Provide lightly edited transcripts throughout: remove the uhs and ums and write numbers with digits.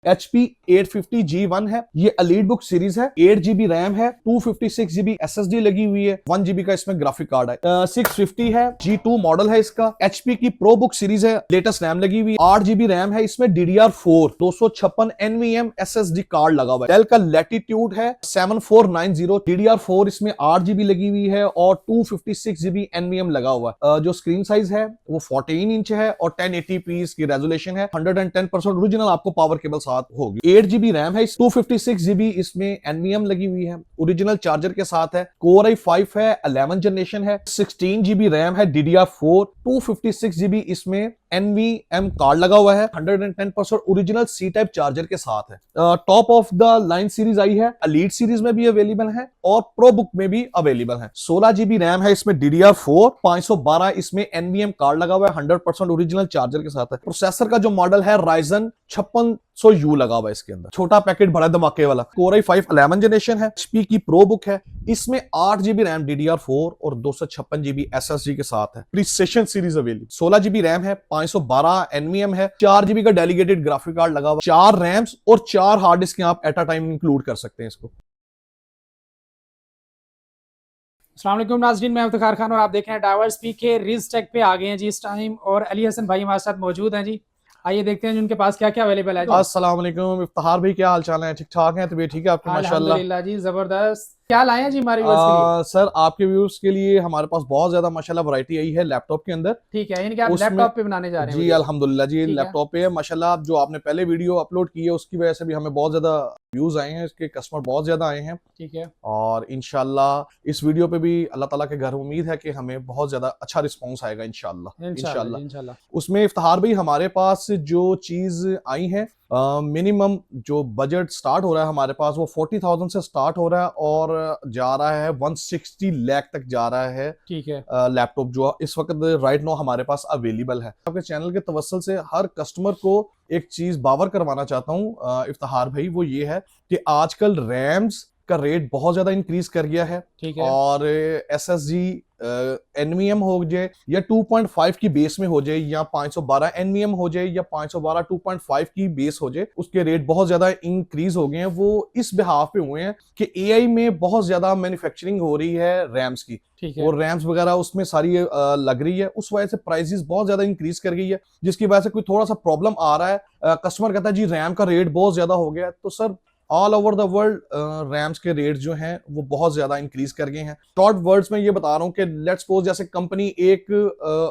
HP 850G1 है। ये elite book series है। 8GB रैम है, 256GB SSD लगी हुई है, 1GB का इसमें ग्राफिक कार्ड है। 650 है, G2 मॉडल है इसका। HP की प्रो बुक सीरीज है, लेटेस्ट रैम लगी हुई है। 8GB रैम है, इसमें DDR4 256 NVMe SSD कार्ड लगा हुआ है। डेल का लैटिट्यूड है 7490, DDR4 इसमें 8GB लगी हुई है और 256GB NVMe लगा हुआ है। जो स्क्रीन साइज है वो 14 इंच है और 1080p की रेजोल्यूशन है। 110% ओरिजिनल आपको पावर केबल साथ होगी। 8GB रैम है, 256GB इसमें NVMe लगी हुई है, ओरिजिनल चार्जर के साथ है। Core i5 है, 11 जनरेशन है। 16GB रैम है, DDR4 256GB इसमें NVMe कार्ड लगा हुआ है। 110% ओरिजिनल C टाइप चार्जर के साथ है। Top of the line series आई है, एलीट सीरीज में भी अवेलेबल है और प्रो बुक में भी अवेलेबल है। 16GB रैम है, इसमें DDR4 512 इसमें NVMe कार्ड लगा हुआ है, 100% ओरिजिनल चार्जर के साथ है। प्रोसेसर का जो मॉडल है Ryzen 5600U लगा हुआ है इसके अंदर, छोटा पैकेट बड़ा धमाके वाला। Core i5 11 जनरेशन है, HP की प्रो बुक है, इसमें 8GB रैम DDR4 और 256GB SSD के साथ है। Precession series available. 16GB RAM है, 512 NVMe है, 4GB का डेलीगेटेड ग्राफिक कार्ड लगा हुआ, 4 रैम्स और 4 हार्ड डिस्क आप एट अ टाइम इंक्लूड कर सकते हैं इसको। अस्सलाम वालेकुम नाज़रीन, मैं इफ्तिखार खान और आप देख रहे हैं डाइवर्स पी के रिज टेक पे आ गए हैं जी इस टाइम, और अली हसन भाई हमारे साथ मौजूद हैं जी। आइए देखते हैं जिनके पास क्या क्या अवेलेबल है। अस्सलाम वालेकुम इफ्तिखार भाई, क्या हाल चाल है? ठीक ठाक है? तबीयत ठीक है आपकी? माशाल्लाह अल्हम्दुलिल्लाह जी, जबरदस्त। क्या लाए हैं जी हमारे व्यूअर्स के लिए? सर आपके व्यूअर्स के लिए हमारे पास बहुत ज्यादा माशाल्लाह वैरायटी आई है लैपटॉप के अंदर। ठीक है, यानी कि आप उसमें लैपटॉप पे बनाने जा रहे हैं जी वीडियो? अल्हम्दुलिल्लाह जी, ठीक है। लैपटॉप पे है माशाल्लाह। जो आपने पहले वीडियो अपलोड की है उसकी वजह से भी हमें बहुत ज्यादा व्यूज आए हैं, इसके कस्टमर बहुत ज्यादा आए हैं। ठीक है। और इंशाल्लाह इस वीडियो पे भी अल्लाह ताला के घर उम्मीद है कि हमें बहुत ज्यादा अच्छा रिस्पॉन्स आएगा इंशाल्लाह। इंशाल्लाह। उसमें इफ्तिखार भाई हमारे पास जो चीज आई है, मिनिमम जो बजट स्टार्ट हो रहा है हमारे पास वो 40,000 से स्टार्ट हो रहा है और जा रहा है 160 लाख तक जा रहा है। ठीक है। लैपटॉप जो इस वक्त राइट नो हमारे पास अवेलेबल है। आपके चैनल के तवस्सुल से हर कस्टमर को एक चीज बावर करवाना चाहता हूँ इफ्तिखार भाई, वो ये है कि आजकल रैम्स का रेट बहुत ज्यादा इंक्रीज कर गया है। ठीक है। और SSD NVMe हो जाए या 2.5 की बेस में हो जाए या 512 NVMe हो जाए या 512 2.5 की बेस हो जाए, उसके रेट बहुत ज्यादा इंक्रीज हो गए हैं। वो इस बिहाफ पे हुए हैं कि AI में बहुत ज्यादा मैन्युफैक्चरिंग हो रही है रैम्स की, ठीक है। और रैम्स वगैरह उसमें सारी लग रही है, उस वजह से प्राइसेस बहुत ज्यादा इंक्रीज कर गई है, जिसकी वजह से कोई थोड़ा सा प्रॉब्लम आ रहा है। कस्टमर कहता है जी रैम का रेट बहुत ज्यादा हो गया है, तो sir all over the world RAMs के रेट जो हैं वो बहुत ज्यादा इंक्रीज कर गए हैं। शॉर्ट वर्ड्स में ये बता रहा हूँ कि लेट्स सपोज जैसे कंपनी एक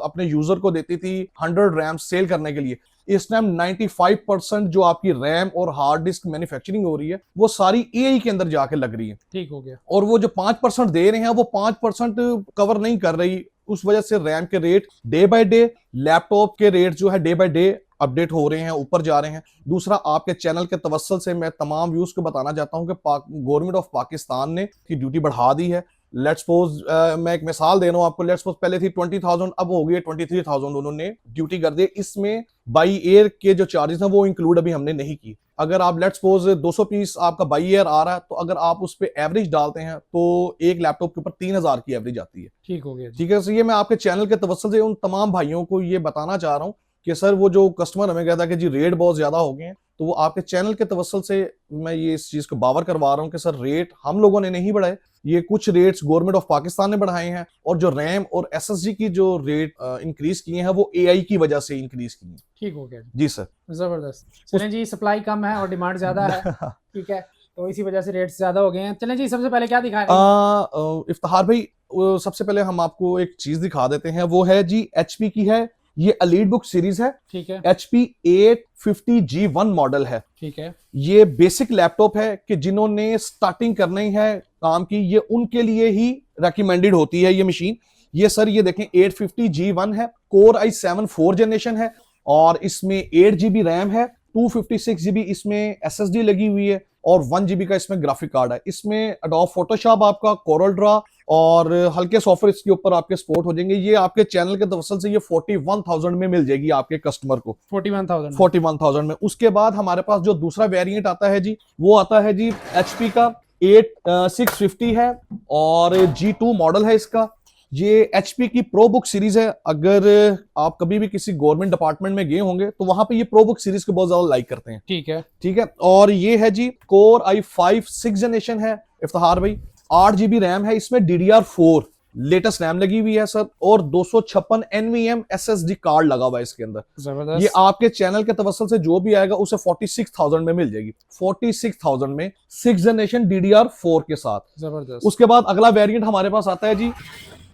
अपने यूजर को देती थी 100 रैम सेल करने के लिए, इस टाइम 95% जो आपकी रैम और हार्ड डिस्क मैन्युफैक्चरिंग हो रही है वो सारी AI के अंदर जाके लग रही है। ठीक हो गया। और वो जो 5% दे रहे हैं वो 5% कवर नहीं कर रही, उस वजह से रैम के rate day by day, laptop के रेट जो है डे बाय डे अपडेट हो रहे हैं, ऊपर जा रहे हैं। दूसरा, आपके चैनल के तवस्सुल से मैं तमाम व्यूज को बताना चाहता हूं कि गवर्नमेंट ऑफ पाकिस्तान ने की ड्यूटी बढ़ा दी है। लेट्स सपोज मैं एक मिसाल दे रहा हूं आपको, लेट्स सपोज पहले थी 20,000, अब हो गई 23,000, उन्होंने ड्यूटी कर दी। इसमें बाई एयर के जो चार्जेस हैं वो इंक्लूड अभी हमने नहीं की। अगर आप लेट्स सपोज 200 पीस आपका बाई एयर आ रहा है, तो अगर आप उस पर एवरेज डालते हैं तो एक लैपटॉप के ऊपर 3,000 की एवरेज आती है। ठीक हो गया। ठीक है, तो ये मैं आपके चैनल के तवस्सुल से उन तमाम भाइयों को ये बताना चाह रहा हूँ कि सर वो जो कस्टमर हमें कहता है कि जी रेट बहुत ज्यादा हो गए हैं, तो वो आपके चैनल के तवस्सुल से मैं ये इस चीज को बावर करवा रहा हूँ कि सर रेट हम लोगों ने नहीं बढ़ाए, ये कुछ रेट्स गवर्नमेंट ऑफ पाकिस्तान ने बढ़ाए हैं, और जो रैम और SSD की जो रेट इंक्रीज किए हैं वो AI की वजह से इंक्रीज किए हैं। ठीक हो गया जी सर। जबरदस्त। चलें जी, सप्लाई कम है और डिमांड ज्यादा है, ठीक है, तो इसी वजह से रेट्स ज्यादा हो गए हैं। चलें जी, सबसे पहले क्या दिखाएंगे? इफ्तिखार भाई सबसे पहले हम आपको एक चीज दिखा देते हैं, वो है जी HP की है, ये एलीट बुक सीरीज है। ठीक है। HP 850G1 मॉडल है। ठीक है। ये बेसिक लैपटॉप है कि जिन्होंने स्टार्टिंग करनी है काम की, ये उनके लिए ही रेकमेंडेड होती है ये मशीन। ये सर ये देखें 850G1 है, Core i7 4 जनरेशन है, और इसमें 8GB रैम है, 256GB इसमें SSD लगी हुई है, और 1GB का इसमें ग्राफिक कार्ड है। इसमें एडोब फोटोशॉप आपका, कोरल ड्रा और हल्के सॉफ्टवेयर इसके ऊपर आपके सपोर्ट हो जाएंगे। ये आपके चैनल के तवस्सुल से ये 41,000 में मिल जाएगी आपके कस्टमर को। 41,000 में। उसके बाद हमारे पास जो दूसरा वेरिएंट आता है जी, वो आता है जी HP का 650 है और G2 मॉडल है इसका। ये HP की प्रो बुक सीरीज है। अगर आप कभी भी किसी गवर्नमेंट डिपार्टमेंट में गए होंगे तो वहां पे ये प्रो बुक सीरीज को बहुत ज्यादा लाइक करते हैं। ठीक है। ठीक है, और ये है जी कोर i5 6th जनरेशन है इफ्तिखार भाई। 8 GB रैम है, इसमें DDR4 लेटेस्ट रैम लगी हुई है सर, और 256 NVMe SSD कार्ड लगा हुआ है इसके अंदर। जबरदस्त। ये आपके चैनल के तवसल से जो भी आएगा उसे 46,000 में मिल जाएगी। 46,000 में 6th जनरेशन DDR4 के साथ। जबरदस्त। उसके बाद अगला वेरिएंट हमारे पास आता है जी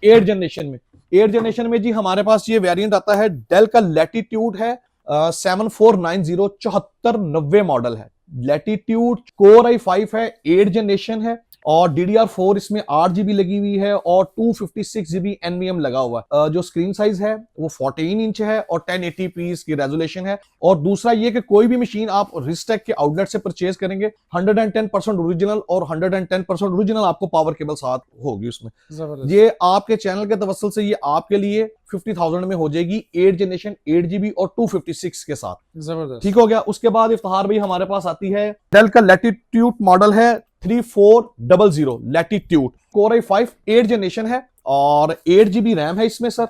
8th जनरेशन में। 8th जनरेशन में जी हमारे पास ये वेरिएंट आता है, डेल का लैटिट्यूड है 7490 7490 मॉडल है। लैटिट्यूड कोर i5 है, 8th जनरेशन है, और DDR4 इसमें 8 GB लगी हुई है, और 256 GB NVMe लगा हुआ है। जो स्क्रीन साइज है वो 14 इंच है, और 1080p इसकी रेजोल्यूशन है। और दूसरा ये कि कोई भी मशीन आप रिस्टेक के आउटलेट से परचेज करेंगे 110% ओरिजिनल और 110% ओरिजिनल आपको पावर केबल साथ होगी उसमें। जबरदस्त। ये आपके चैनल के तवसल से ये आपके लिए 50,000 में हो जाएगी, 8th जनरेशन 8 GB और 256 के साथ। जबरदस्त। ठीक हो गया। उसके बाद इफ्तिखार भाई हमारे पास आती है डेल का लैटिट्यूड मॉडल है 3400 latitude, core i5 8th generation है, और 8 GB रैम है इसमें सर,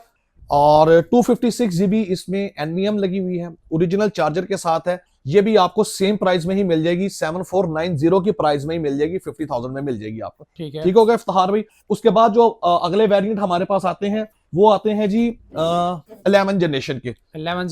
और 256 GB इसमें NVMe लगी हुई है, ओरिजिनल चार्जर के साथ है। ये भी आपको सेम प्राइस में ही मिल जाएगी, 7490 की प्राइस में ही मिल जाएगी, 50,000 में मिल जाएगी आपको। ठीक है। ठीक हो गया इफ्तिखार भाई। उसके बाद जो अगले वेरिएंट हमारे पास आते हैं वो आते हैं जी 11 जनरेशन के। 11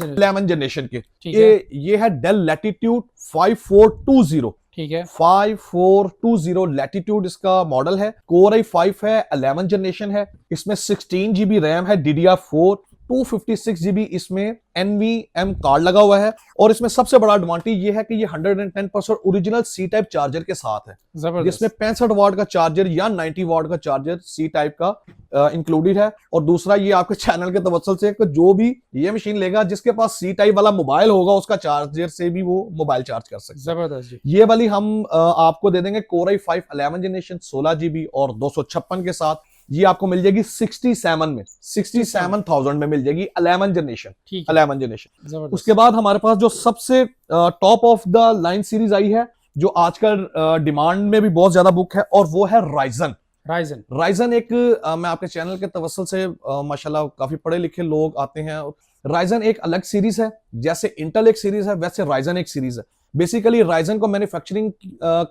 जनरेशन के ठीक है। ये है डेल लैटिट्यूड 5420। ठीक है। 5420 लैटिट्यूड इसका मॉडल है, कोर i5 है, 11 जनरेशन है, इसमें 16 GB रैम है, DDR4 256 GB इसमें NVMe कार्ड लगा हुआ है, और इसमें सबसे बड़ा एडवांटेज ये है कि ये 110% ओरिजिनल सी टाइप चार्जर के साथ है, जिसमें 65 वाट का चार्जर या 90 वाट का चार्जर सी टाइप का इंक्लूडेड है। और दूसरा ये आपके चैनल के तवसल से कि जो भी ये मशीन लेगा जिसके पास सी टाइप वाला मोबाइल होगा उसका चार्जर से भी वो मोबाइल चार्ज कर सकता है। जबरदस्त जी। ये वाली हम आपको दे देंगे कोर i5 11 जनरेशन 16 GB और 256 के साथ। ये आपको मिल जाएगी 67 में, 67,000 में मिल जाएगी 11 जनरेशन। 11 जनरेशन। उसके बाद हमारे पास जो सबसे top of the line series आई है, जो आजकल डिमांड में भी बहुत ज्यादा बुक है, और वो है राइजन। राइजन एक मैं आपके चैनल के तवसल से माशाल्लाह काफी पढ़े लिखे लोग आते हैं। राइजन एक अलग सीरीज है, जैसे इंटेल एक सीरीज है वैसे राइजन एक सीरीज है। बेसिकली राइजन को मैन्युफैक्चरिंग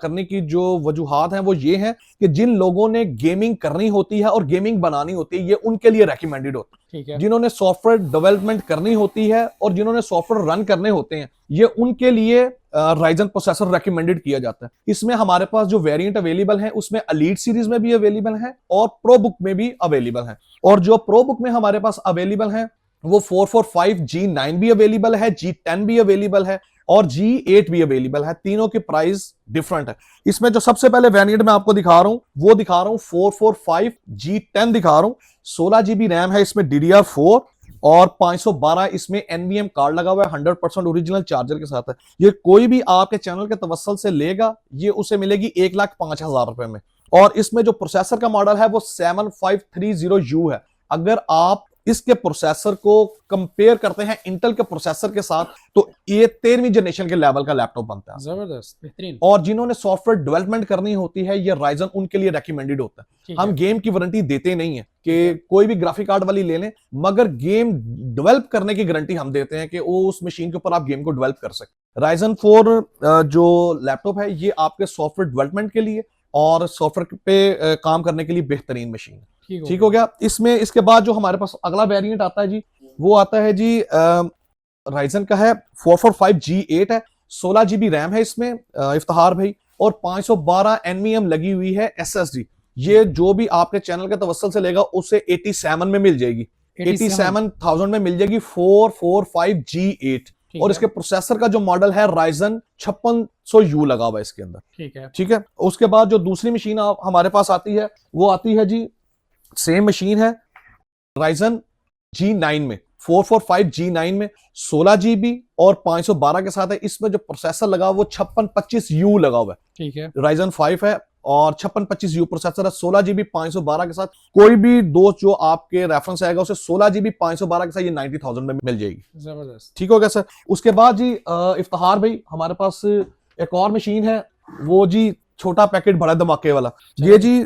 करने की जो वजूहात हैं वो ये हैं कि जिन लोगों ने गेमिंग करनी होती है और गेमिंग बनानी होती है, ये उनके लिए रेकमेंडेड होता है। ठीक है। जिन्होंने सॉफ्टवेयर डेवलपमेंट करनी होती है और जिन्होंने सॉफ्टवेयर रन करने होते हैं, ये उनके लिए राइजन प्रोसेसर रेकमेंडेड किया जाता है। इसमें हमारे पास जो वेरिएंट अवेलेबल है उसमें एलीट सीरीज में भी अवेलेबल है और प्रो बुक में भी अवेलेबल है। और जो प्रो बुक में हमारे पास अवेलेबल है वो 445 G9 भी अवेलेबल है, G10 भी अवेलेबल है, और G8 भी अवेलेबल है। तीनों की प्राइस डिफरेंट है। इसमें जो सबसे पहले वेरिएंट मैं आपको दिखा रहा हूं वो दिखा रहा हूं 445 G10 दिखा रहा हूं। 16 GB रैम है इसमें, DDR4 और 512 इसमें NVMe कार्ड लगा हुआ है, 100% ओरिजिनल चार्जर के साथ है। ये कोई भी आपके चैनल के तवसल से लेगा ये उसे मिलेगी 1,05,000 रुपए में। और इसमें जो प्रोसेसर का मॉडल है वो 7530U है। अगर आप इसके प्रोसेसर को कंपेयर करते हैं इंटेल के प्रोसेसर के साथ तो ये 13वीं जनरेशन के लेवल का लैपटॉप बनता है। जबरदस्त, बेहतरीन। और जिन्होंने सॉफ्टवेयर डेवलपमेंट करनी होती है ये राइजन उनके लिए रेकमेंडेड होता है। हम गेम की वारंटी देते नहीं है कि कोई भी ग्राफिक कार्ड वाली ले लें, मगर गेम डेवलप करने की गारंटी हम देते हैं कि वो उस मशीन के ऊपर आप गेम को डेवलप कर सकते। राइजन 4 जो लैपटॉप है ये आपके सॉफ्टवेयर डेवलपमेंट के लिए और सॉफ्टवेयर पे काम करने के लिए बेहतरीन मशीन है। ठीक हो गया। इसमें इसके बाद जो हमारे पास अगला वेरिएंट आता है जी वो आता है जी राइजन का है 445 G8 है, 16 GB रैम है इसमें इफ्तिखार भाई, और 512 NVMe लगी हुई है SSD। ये जो भी आपके चैनल के तवसल से लेगा उसे 87 में मिल जाएगी, 87,000 में मिल जाएगी 445 G8। और इसके प्रोसेसर का जो मॉडल है राइजन 5600U लगा हुआ है इसके अंदर। ठीक है। उसके बाद जो दूसरी मशीन हमारे पास आती है वो आती है जी सेम मशीन है राइजन G9 में, 445 G9 में 16 GB और 512 के साथ है। इसमें जो प्रोसेसर लगा वो 5625U लगा हुआ है। ठीक है। राइजन 5 है और 5625U प्रोसेसर है, 16 GB 512 के साथ। कोई भी दोस्त जो आपके रेफरेंस आएगा उसे 16 GB 512 के साथ ये 90,000 में मिल जाएगी। जबरदस्त। ठीक हो गया सर। उसके बाद जी इफ्तिखार भाई हमारे पास एक और मशीन है, वो जी छोटा पैकेट बड़ा धमाके वाला। ये जी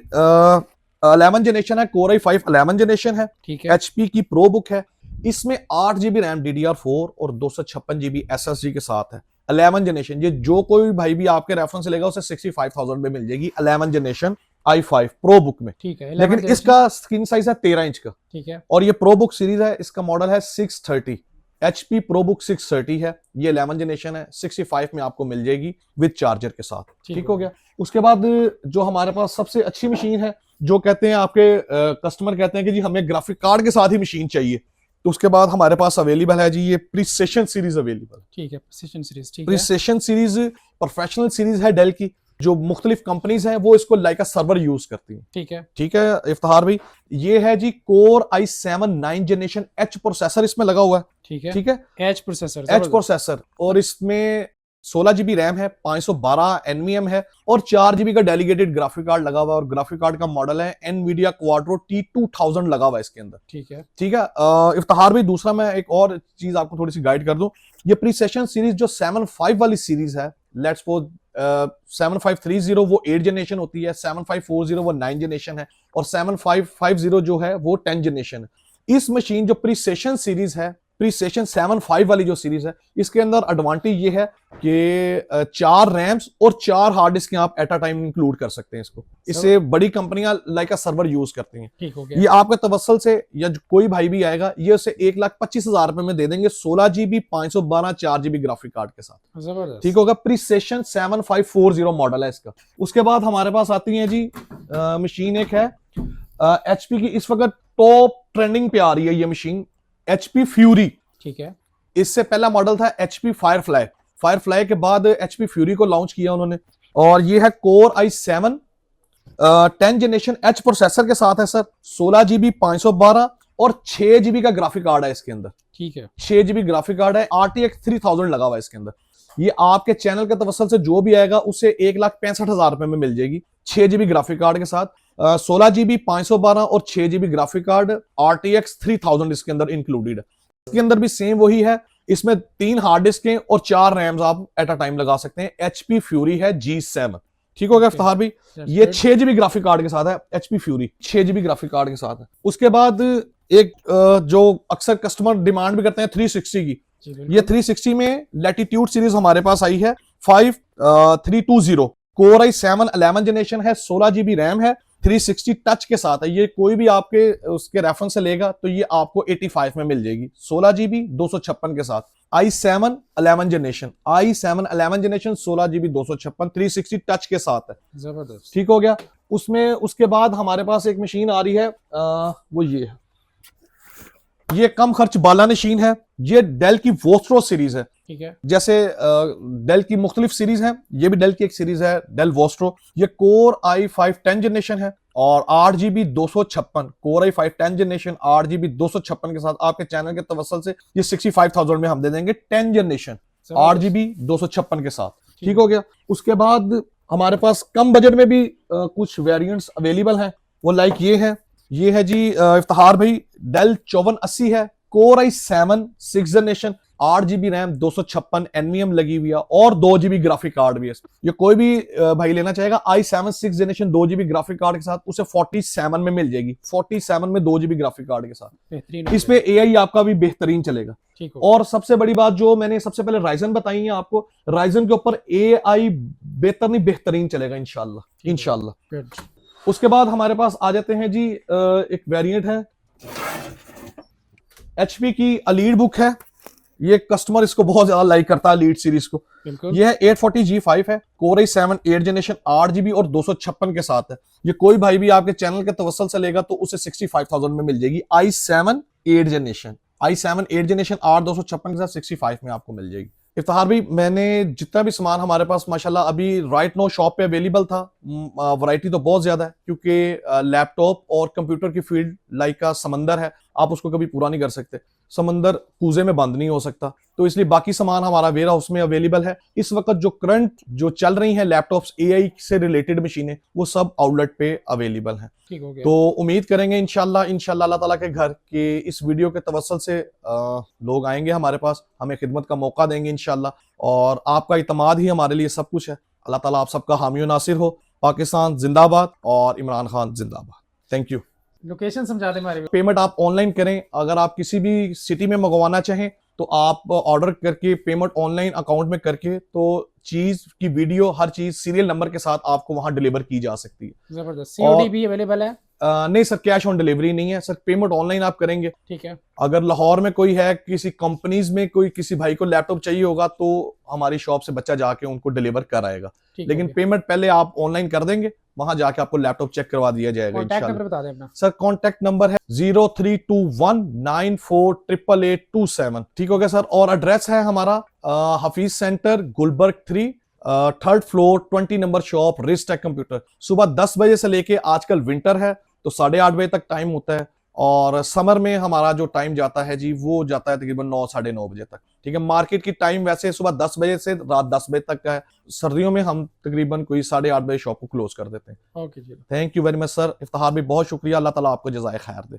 11 जनरेशन है, कोर i5 11 जनरेशन है, ठीक है। HP की प्रो बुक है। इसमें 8 GB रैम DDR4 और 256 GB SSD के साथ है। 11 जनरेशन, ये जो कोई भाई भी आपके रेफरेंस से लेगा उसे 65,000 में मिल जाएगी 11 जनरेशन i5 प्रो बुक में। ठीक है। लेकिन इसका स्क्रीन साइज है 13 इंच का। ठीक है। और ये प्रो बुक सीरीज है, इसका मॉडल है 630, HP प्रो बुक 630 है। ये 11 जनरेशन है, 65 में आपको मिल जाएगी विद चार्जर के साथ। ठीक हो गया। उसके बाद जो हमारे पास सबसे अच्छी मशीन है, जो कहते हैं आपके कस्टमर कहते हैं कि जी हमें ग्राफिक कार्ड के साथ ही मशीन चाहिए, तो उसके बाद हमारे पास अवेलेबल है जी ये प्रीसेशन सीरीज अवेलेबल। ठीक है, प्रीसेशन सीरीज। ठीक है। प्रीसेशन सीरीज प्रोफेशनल सीरीज है डेल की, जो मुख्तलिफ कंपनीज हैं वो इसको लाइक अ सर्वर यूज करती हैं। ठीक है। ठीक है इफ्तिखार भाई, ये है जी core i7 9 generation H processor इसमें लगा हुआ है। ठीक है। ठीक है, H प्रोसेसर। H प्रोसेसर, और इसमें 16 GB रैम है, 512 NVM है, और 4 GB का डेलीगेटेड ग्राफिक कार्ड लगा हुआ है। और ग्राफिक कार्ड का मॉडल है Nvidia Quadro T2000 लगा हुआ है इसके अंदर। ठीक है। ठीक है इफ्तिखार भाई, दूसरा मैं एक और चीज आपको थोड़ी सी गाइड कर दूं। ये प्रीसेशन सीरीज जो 7.5 वाली सीरीज है, लेट्स सपोज 7530 वो 8 जनरेशन होती है, 7540 वो 9 जनरेशन है, और 7550 जो है वो 10 जनरेशन है। इस मशीन जो प्रीसेशन सीरीज है, प्रीसेशन 7.5 वाली जो सीरीज है, इसके अंदर एडवांटेज ये है कि 4 रैम्स और 4 हार्ड डिस्क आप एट अ टाइम इंक्लूड कर सकते हैं इसको। इससे बड़ी कंपनियां लाइक अ सर्वर यूज करती हैं। ठीक हो गया। ये आपके तवस्सल से या कोई भाई भी आएगा, ये उसे 1,25,000 रुपए में दे देंगे, 16 GB 512 4 GB ग्राफिक कार्ड के साथ। जबरदस्त। ठीक होगा। प्रीसेशन 7540 मॉडल है इसका। उसके बाद हमारे पास आती है जी मशीन एक है HP की, इस वक्त टॉप ट्रेंडिंग पे आ रही है ये मशीन, HP फ्यूरी। ठीक है। इससे पहला मॉडल था HP फायरफ्लाई। फायरफ्लाई के बाद HP फ्यूरी को लॉन्च किया उन्होंने, और ये है core i7 10 generation H processor के साथ है सर, 16 GB 512 और 6 GB का ग्राफिक कार्ड है इसके अंदर। ठीक है। 6 GB ग्राफिक कार्ड है, RTX 3000 लगा हुआ है इसके अंदर। ये आपके चैनल के तवस्सल से जो भी आएगा उसे 1,65,000 रुपए में मिल जाएगी 6 GB ग्राफिक कार्ड के साथ। 16 GB 512 और 6 GB ग्राफिक कार्ड, RTX 3000 इसके अंदर इंक्लूडेड है। इसके अंदर भी सेम वही है, इसमें 3 हार्ड डिस्क हैं और 4 रैम्स आप एट अ टाइम लगा सकते हैं। HP फ्यूरी है G7। ठीक हो गया इफ्तिखार भाई, ये 6 GB ग्राफिक कार्ड के साथ है, HP fury 6 GB graphic card के साथ है। उसके बाद एक जो अक्सर कस्टमर डिमांड भी करते हैं 360 की, ये 360 में लैटिट्यूड सीरीज हमारे पास आई है 5320, कोर i7 11 जनरेशन है, 16 GB रैम है, 360 टच के साथ है। ये कोई भी आपके उसके रेफरेंस से लेगा तो ये आपको 85 में मिल जाएगी, 16 GB 256 के साथ। i7 11 generation, i7 11 generation 16 GB 256 360 touch के साथ है। जबरदस्त। ठीक हो गया। उसमें उसके बाद हमारे पास एक मशीन आ रही है, वो ये है, ये कम खर्च बाला मशीन है, ये डेल की वोस्ट्रो सीरीज है। ठीक है। जैसे डेल की मुख्तलिफ सीरीज है, ये भी डेल की एक सीरीज है, डेल वोस्ट्रो। ये कोर i5 10 जनरेशन है और 8 GB 256, core i5 10 generation 8 GB 256 के साथ आपके चैनल के तवस्सल से ये 65,000 में हम दे देंगे 10 जनरेशन 8 GB 256 के साथ। ठीक हो गया। उसके बाद हमारे पास कम बजट में भी कुछ वेरिएंट्स अवेलेबल हैं, वो लाइक ये है जी इफ्तिखार भाई, डेल 5480 है, core i7 6 generation 8 GB RAM 256 NVM लगी हुई है और 2 GB ग्राफिक कार्ड भी है। ये कोई भी भाई लेना चाहेगा i7 6 generation 2 GB graphic card के साथ, उसे 47 में मिल जाएगी, 47 में 2 GB ग्राफिक कार्ड के साथ। बेहतरीन। इस पे AI आपका भी बेहतरीन चलेगा। ठीक हो। और सबसे बड़ी बात जो मैंने सबसे पहले राइजन बताई है आपको, राइजन के ऊपर AI बेहतरीन चलेगा इंशाल्लाह इंशाल्लाह। उसके बाद हमारे पास आ जाते हैं जी एक वेरिएंट है HP की अलीड बुक है, ये कस्टमर इसको बहुत ज्यादा लाइक करता है लीड सीरीज को। ये है 840G5 है, कोर i7 8 जनरेशन 8 GB और 256 के साथ है। ये कोई भाई भी आपके चैनल के तवस्सल से लेगा तो उसे 65,000 में मिल जाएगी, i7 8 जनरेशन 8 256 के साथ 65 में आपको मिल जाएगी। इफ्तिखार भाई, मैंने जितना भी सामान हमारे पास माशाल्लाह अभी राइट नो शॉप पे अवेलेबल था, वैरायटी तो बहुत ज्यादा है क्योंकि लैपटॉप और कंप्यूटर की फील्ड लाइक का समंदर है, आप उसको कभी पूरा नहीं कर सकते, समंदर कूजे में बंद नहीं हो सकता, तो इसलिए बाकी सामान हमारा वेयर हाउस में अवेलेबल है। इस वक्त जो करंट जो चल रही है लैपटॉप्स AI से रिलेटेड मशीनें, वो सब आउटलेट पे अवेलेबल हैं। ठीक हो गया। तो उम्मीद करेंगे इंशाल्लाह अल्लाह ताला के घर के इस वीडियो के तवस्सल से लोग आएंगे हमारे पास, हमें खिदमत का मौका देंगे इंशाल्लाह, और आपका इतमाद ही हमारे लिए सब कुछ है। अल्लाह ताला आप सबका हामी और नासिर हो। पाकिस्तान जिंदाबाद और इमरान खान जिंदाबाद। Thank you. लोकेशन समझा दें हमारे। पेमेंट आप ऑनलाइन करें, अगर आप किसी भी सिटी में मंगवाना चाहें तो आप ऑर्डर करके पेमेंट ऑनलाइन अकाउंट में करके तो चीज की वीडियो हर चीज सीरियल नंबर के साथ आपको वहां डिलीवर की जा सकती है। जबरदस्त। सीओडी और- भी अवेलेबल है? नहीं सर, कैश ऑन डिलीवरी नहीं है सर, पेमेंट ऑनलाइन आप करेंगे। ठीक है। अगर लाहौर में कोई है, किसी कंपनीज में कोई किसी भाई को लैपटॉप चाहिए होगा तो हमारी शॉप से बच्चा जाके उनको डिलीवर कर आएगा, ठीक लेकिन है। पेमेंट पहले आप ऑनलाइन कर देंगे, वहां जाके आपको लैपटॉप चेक करवा दिया जाएगा कॉन्टैक्ट इंशाल्लाह। नंबर बता दें अपना। सर कॉन्टैक्ट नंबर है 0321948827। ठीक हो गया सर। और एड्रेस है हमारा Hafeez centre, Gulberg 3, 3rd floor, 20 number shop, रिजटेक कंप्यूटर। सुबह 10 बजे से लेके, आजकल विंटर है तो 8:30 बजे तक टाइम होता है, और समर में हमारा जो टाइम जाता है जी वो जाता है तकरीबन 9 साढ़े 9 बजे तक। ठीक है, मार्केट की टाइम वैसे सुबह 10 बजे से रात 10 बजे तक का है, सर्दियों में हम तकरीबन कोई 8:30 बजे शॉप को क्लोज कर देते हैं। Okay ji. Thank you very much sir. Iftikhar भी बहुत शुक्रिया, अल्लाह ताला आपको जज़ाए खैर दे।